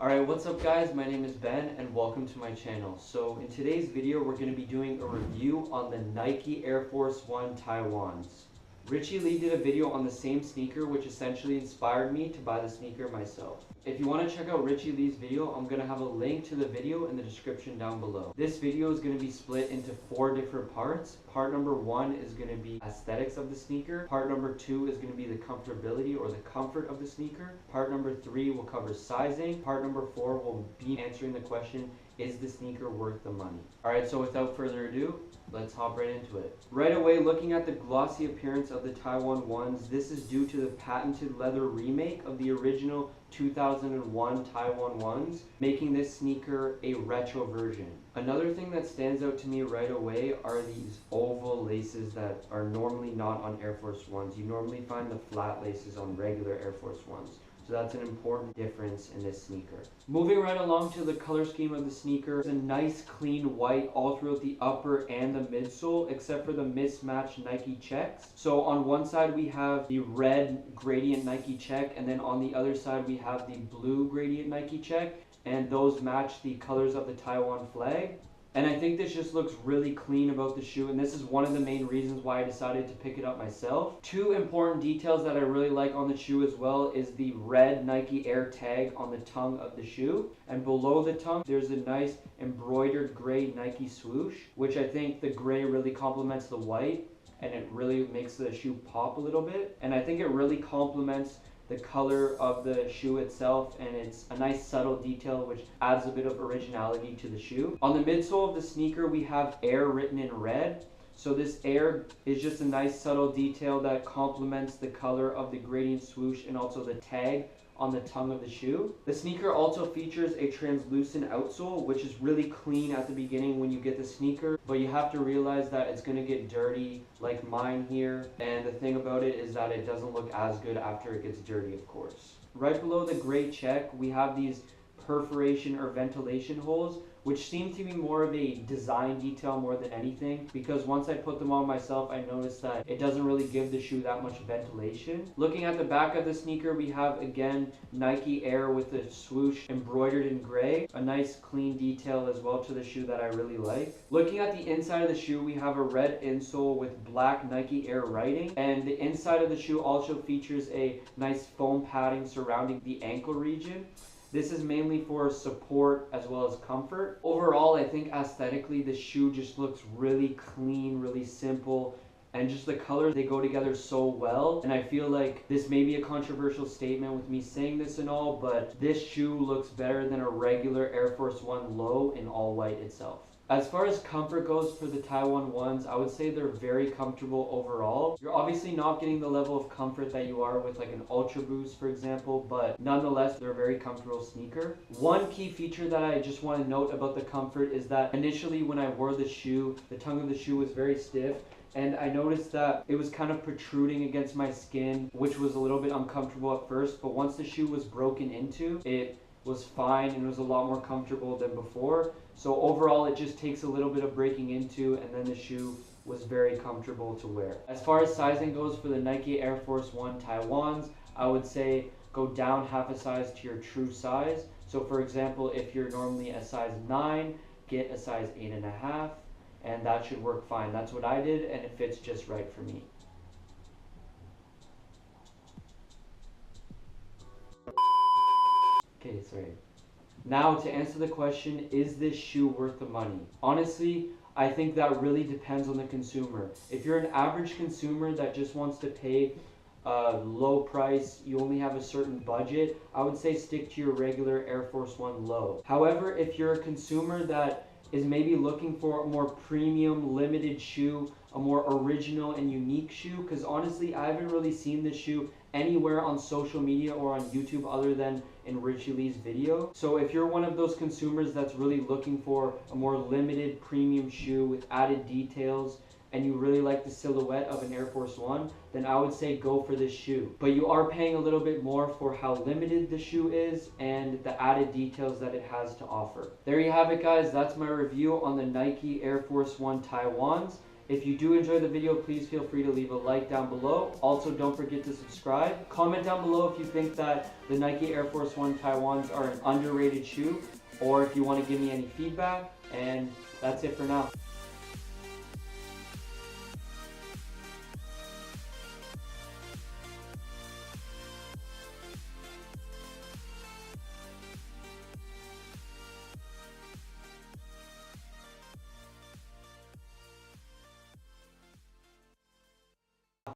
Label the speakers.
Speaker 1: Alright, what's up guys? My name is Ben and welcome to my channel. So in today's video we're going to be doing a review on the Nike Air Force 1 Taiwans. Richie Lee did a video on the same sneaker which essentially inspired me to buy the sneaker myself. If you want to check out Richie Lee's video, I'm going to have a link to the video in the description down below. This video is going to be split into 4 different parts. Part number 1 is going to be aesthetics of the sneaker. Part number 2 is going to be the comfortability or the comfort of the sneaker. Part number 3 will cover sizing. Part number 4 will be answering the question, is the sneaker worth the money? Alright, so without further ado, let's hop right into it. Right away, looking at the glossy appearance of the Taiwan 1s, this is due to the patented leather remake of the original 2001 Taiwan 1s, making this sneaker a retro version. Another thing that stands out to me right away are these oval laces that are normally not on Air Force 1s. You normally find the flat laces on regular Air Force 1s. So that's an important difference in this sneaker. Moving right along to the color scheme of the sneaker, it's a nice clean white all throughout the upper and the midsole, except for the mismatched Nike checks. So on one side we have the red gradient Nike check, and then on the other side we have the blue gradient Nike check, and those match the colors of the Taiwan flag. And I think this just looks really clean about the shoe, and this is one of the main reasons why I decided to pick it up myself. 2 important details that I really like on the shoe as well is the red Nike Air tag on the tongue of the shoe. And below the tongue, there's a nice embroidered gray Nike swoosh, which I think the gray really complements the white, and it really makes the shoe pop a little bit. And I think it really complements the color of the shoe itself, and it's a nice subtle detail which adds a bit of originality to the shoe. On the midsole of the sneaker we have Air written in red. So this Air is just a nice subtle detail that complements the color of the gradient swoosh and also the tag on the tongue of the shoe. The sneaker also features a translucent outsole, which is really clean at the beginning when you get the sneaker, but you have to realize that it's going to get dirty like mine here, and the thing about it is that it doesn't look as good after it gets dirty, of course. Right below the gray check we have these perforation or ventilation holes, which seem to be more of a design detail more than anything, because once I put them on myself I noticed that it doesn't really give the shoe that much ventilation. Looking at the back of the sneaker we have again Nike Air with the swoosh embroidered in gray, a nice clean detail as well to the shoe that I really like. Looking at the inside of the shoe we have a red insole with black Nike Air writing, and the inside of the shoe also features a nice foam padding surrounding the ankle region. This is mainly for support as well as comfort. Overall, I think aesthetically the shoe just looks really clean, really simple, and just the colors, they go together so well. And I feel like this may be a controversial statement with me saying this and all, but this shoe looks better than a regular Air Force 1 low in all white itself. As far as comfort goes for the Taiwan 1s, I would say they're very comfortable overall. You're obviously not getting the level of comfort that you are with like an Ultra Boost, for example, but nonetheless, they're a very comfortable sneaker. One key feature that I just want to note about the comfort is that initially when I wore the shoe, the tongue of the shoe was very stiff, and I noticed that it was kind of protruding against my skin, which was a little bit uncomfortable at first, but once the shoe was broken into, it was fine and it was a lot more comfortable than before. So overall it just takes a little bit of breaking into, and then the shoe was very comfortable to wear. As far as sizing goes for the Nike Air Force 1 Taiwans, I would say go down half a size to your true size. So for example, if you're normally a size 9, get a size 8.5, and that should work fine. That's what I did, and it fits just right for me. Okay, sorry. Now to answer the question, is this shoe worth the money? Honestly, I think that really depends on the consumer. If you're an average consumer that just wants to pay a low price, you only have a certain budget, I would say stick to your regular Air Force 1 low. However, if you're a consumer that is maybe looking for a more premium limited shoe, a more original and unique shoe, because honestly I haven't really seen this shoe anywhere on social media or on YouTube other than in Richie Lee's video. So if you're one of those consumers that's really looking for a more limited premium shoe with added details, and you really like the silhouette of an Air Force 1, then I would say go for this shoe. But you are paying a little bit more for how limited the shoe is and the added details that it has to offer. There you have it guys, that's my review on the Nike Air Force 1 Taiwans. If you do enjoy the video, please feel free to leave a like down below. Also, don't forget to subscribe. Comment down below if you think that the Nike Air Force 1 Taiwans are an underrated shoe, or if you want to give me any feedback. And that's it for now.